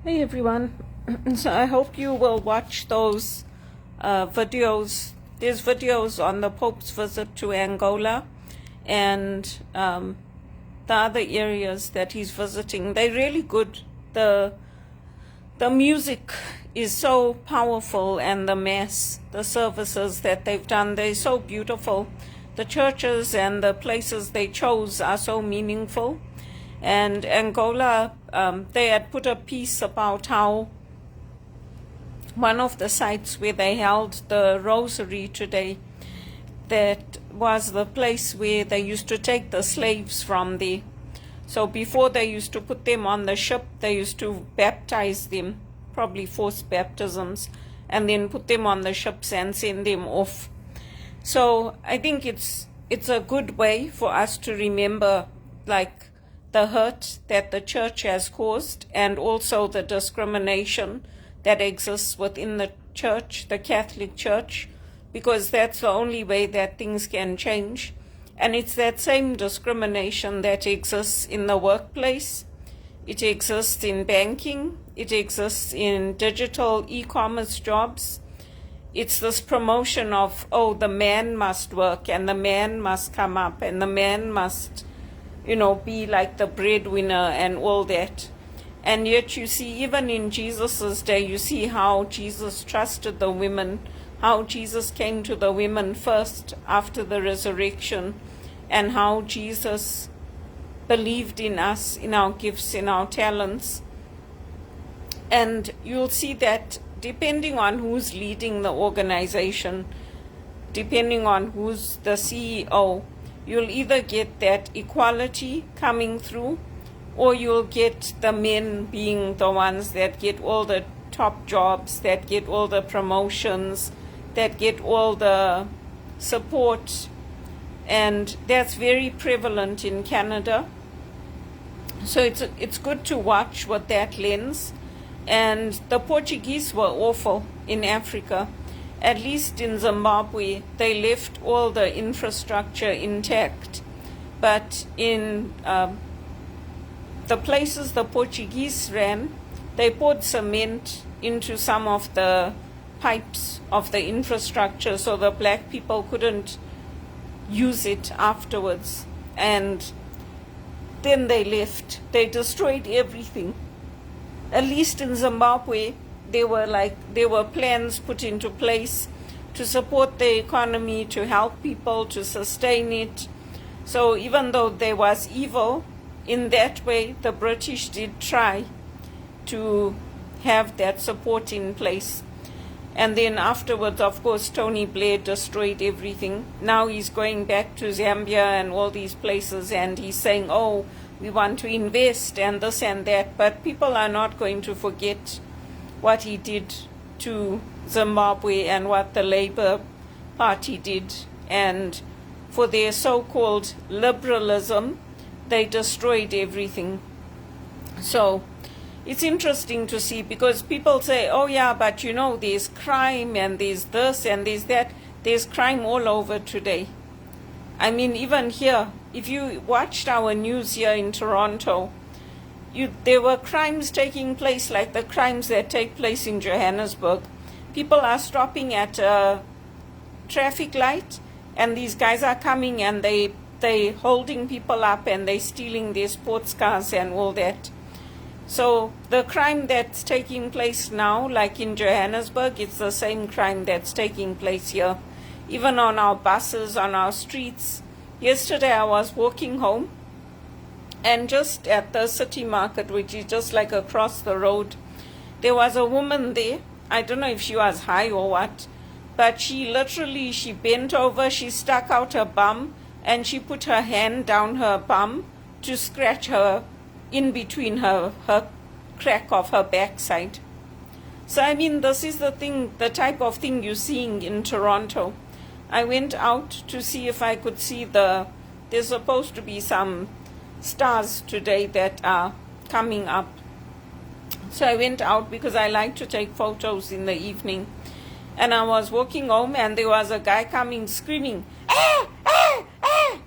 Hey everyone. So I hope you will watch those videos. There's videos on the Pope's visit to Angola and the other areas that he's visiting. They're really good. The music is so powerful, and the mass, the services that they've done, they're so beautiful. The churches and the places they chose are so meaningful. And Angola, they had put a piece about how one of the sites where they held the rosary today, that was the place where they used to take the slaves from there. So before they used to put them on the ship, they used to baptize them, probably forced baptisms, and then put them on the ships and send them off. So I think it's a good way for us to remember, like, the hurt that the church has caused, and also the discrimination that exists within the church, the Catholic Church, because that's the only way that things can change. And it's that same discrimination that exists in the workplace. It exists in banking. It exists in digital e-commerce jobs. It's this promotion of, oh, the man must work, and the man must come up, and the man must, be like the breadwinner and all that. And yet you see, even in Jesus's day, you see how Jesus trusted the women, how Jesus came to the women first after the resurrection, and how Jesus believed in us, in our gifts, in our talents. And you'll see that depending on who's leading the organization, depending on who's the CEO, you'll either get that equality coming through, or you'll get the men being the ones that get all the top jobs, that get all the promotions, that get all the support. And that's very prevalent in Canada. So it's good to watch with that lens. And the Portuguese were awful in Africa. At least in Zimbabwe, they left all the infrastructure intact. But in the places the Portuguese ran, they poured cement into some of the pipes of the infrastructure so the black people couldn't use it afterwards. And then they left. They destroyed everything. At least in Zimbabwe, there were plans put into place to support the economy, to help people, to sustain it. So even though there was evil, in that way, the British did try to have that support in place. And then afterwards, of course, Tony Blair destroyed everything. Now he's going back to Zambia and all these places, and he's saying, oh, we want to invest and this and that. But people are not going to forget what he did to Zimbabwe and what the Labour Party did. And for their so-called liberalism, they destroyed everything. So it's interesting to see, because people say, oh yeah, but there's crime and there's this and there's that. There's crime all over today. I mean, even here, if you watched our news here in Toronto, there were crimes taking place, like the crimes that take place in Johannesburg. People are stopping at a traffic light, and these guys are coming and they holding people up, and they stealing their sports cars and all that. So the crime that's taking place now, like in Johannesburg, it's the same crime that's taking place here, even on our buses, on our streets. Yesterday I was walking home, and just at the city market, which is just like across the road, there was a woman there. I don't know if she was high or what, but she bent over, she stuck out her bum, and she put her hand down her bum to scratch her in between her crack of her backside. So I mean, this is the type of thing you're seeing in Toronto. I went out to see if I could see there's supposed to be some stars today that are coming up. So I went out because I like to take photos in the evening. And I was walking home, and there was a guy coming screaming, ah, ah, ah.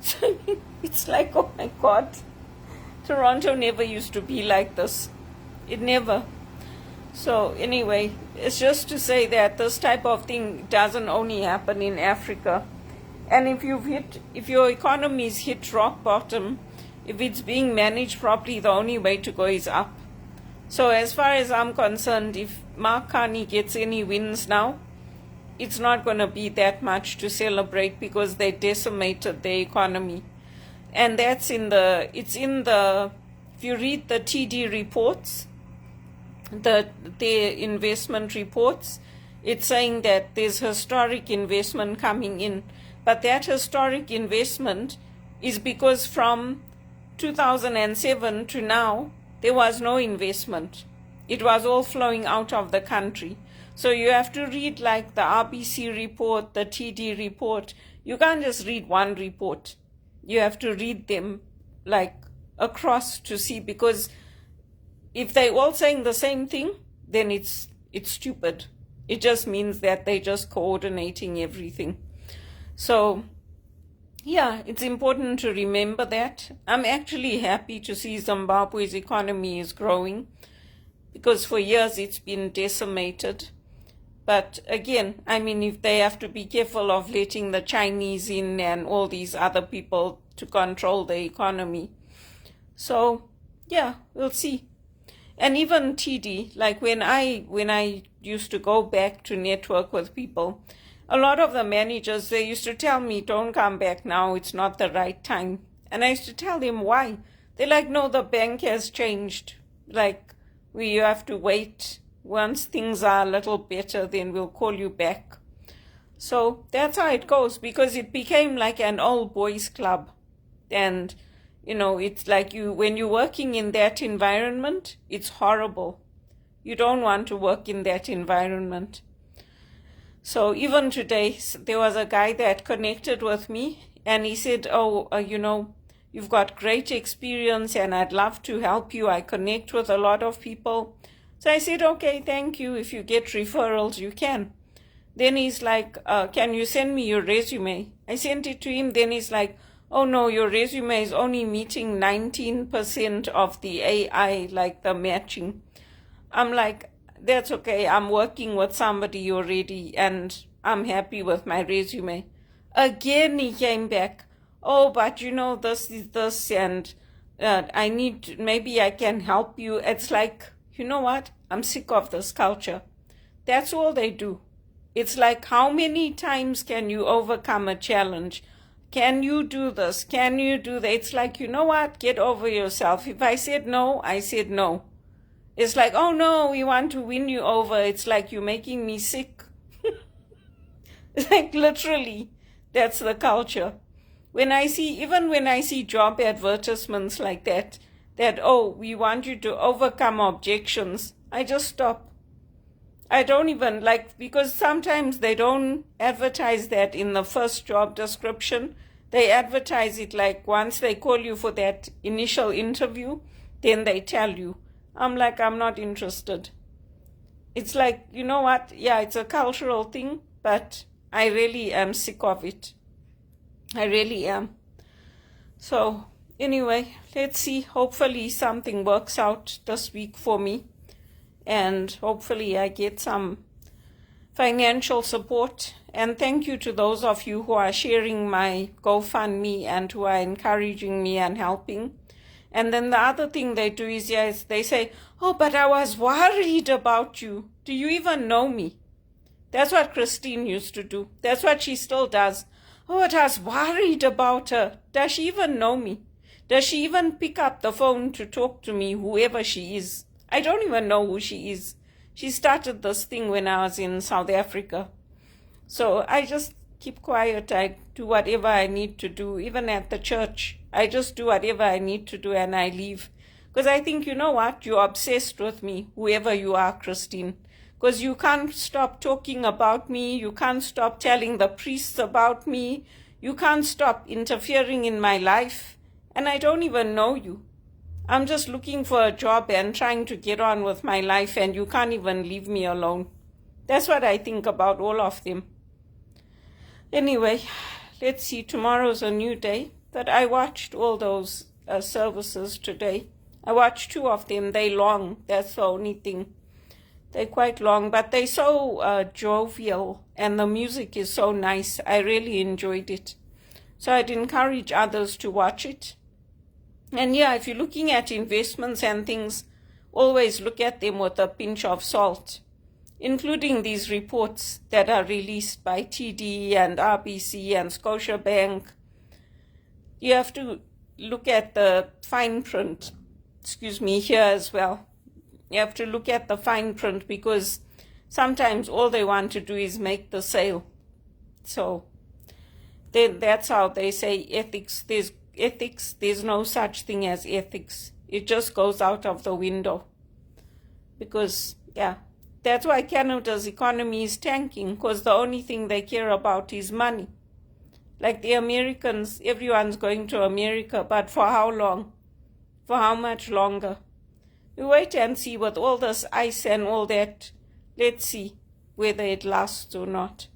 So it's like, oh my God, Toronto never used to be like this. It never. So anyway, it's just to say that this type of thing doesn't only happen in Africa. And if your economy's hit rock bottom, if it's being managed properly, the only way to go is up. So as far as I'm concerned, if Mark Carney gets any wins now, it's not going to be that much to celebrate because they decimated the economy. And if you read the TD reports, the investment reports, it's saying that there's historic investment coming in. But that historic investment is because from 2007 to now, there was no investment. It was all flowing out of the country. So you have to read like the RBC report, the TD report. You can't just read one report. You have to read them like across to see, because if they're all saying the same thing, then it's stupid. It just means that they're just coordinating everything. So, yeah, it's important to remember that. I'm actually happy to see Zimbabwe's economy is growing, because for years it's been decimated. But again, I mean, if they have to be careful of letting the Chinese in and all these other people to control the economy. So, yeah, we'll see. And even TD, like when I used to go back to network with people, a lot of the managers, they used to tell me, don't come back now, it's not the right time. And I used to tell them why. They're like, no, the bank has changed. Like, we have to wait. Once things are a little better, then we'll call you back. So that's how it goes, because it became like an old boys club. And, you know, it's like when you're working in that environment, it's horrible. You don't want to work in that environment. So even today, there was a guy that connected with me, and he said, you've got great experience and I'd love to help you. I connect with a lot of people. So I said, okay, thank you. If you get referrals, you can. Then he's like, can you send me your resume? I sent it to him. Then he's like, oh no, your resume is only meeting 19% of the AI, like the matching. I'm like, that's okay. I'm working with somebody already and I'm happy with my resume. Again, he came back. Oh, but this is this and maybe I can help you. It's like, you know what? I'm sick of this culture. That's all they do. It's like, how many times can you overcome a challenge? Can you do this? Can you do that? It's like, you know what? Get over yourself. If I said no, I said no. It's like, oh no, we want to win you over. It's like, you're making me sick. It's like, literally, that's the culture. When I see job advertisements like that, oh, we want you to overcome objections, I just stop. I don't even because sometimes they don't advertise that in the first job description. They advertise it like once they call you for that initial interview, then they tell you. I'm like, I'm not interested. It's like, you know what? Yeah, it's a cultural thing, but I really am sick of it. I really am. So anyway, let's see. Hopefully something works out this week for me. And hopefully I get some financial support. And thank you to those of you who are sharing my GoFundMe and who are encouraging me and helping. And then the other thing they do is they say, oh, but I was worried about you. Do you even know me? That's what Christine used to do. That's what she still does. Oh, I was worried about her. Does she even know me? Does she even pick up the phone to talk to me, whoever she is? I don't even know who she is. She started this thing when I was in South Africa. So I just keep quiet. I do whatever I need to do, even at the church. I just do whatever I need to do and I leave. Because I think, you know what? You're obsessed with me, whoever you are, Christine. Because you can't stop talking about me. You can't stop telling the priests about me. You can't stop interfering in my life. And I don't even know you. I'm just looking for a job and trying to get on with my life, and you can't even leave me alone. That's what I think about all of them. Anyway, let's see. Tomorrow's a new day. But I watched all those services today. I watched 2 of them. They're long. That's the only thing. They're quite long, but they're so jovial, and the music is so nice. I really enjoyed it. So I'd encourage others to watch it. And yeah, if you're looking at investments and things, always look at them with a pinch of salt, including these reports that are released by TD and RBC and Scotiabank. You have to look at the fine print, here as well. You have to look at the fine print, because sometimes all they want to do is make the sale. So then that's how they say ethics. There's no such thing as ethics. It just goes out of the window. Because, yeah, that's why Canada's economy is tanking, because the only thing they care about is money. Like the Americans, everyone's going to America, but for how long? For how much longer? We wait and see with all this ice and all that. Let's see whether it lasts or not.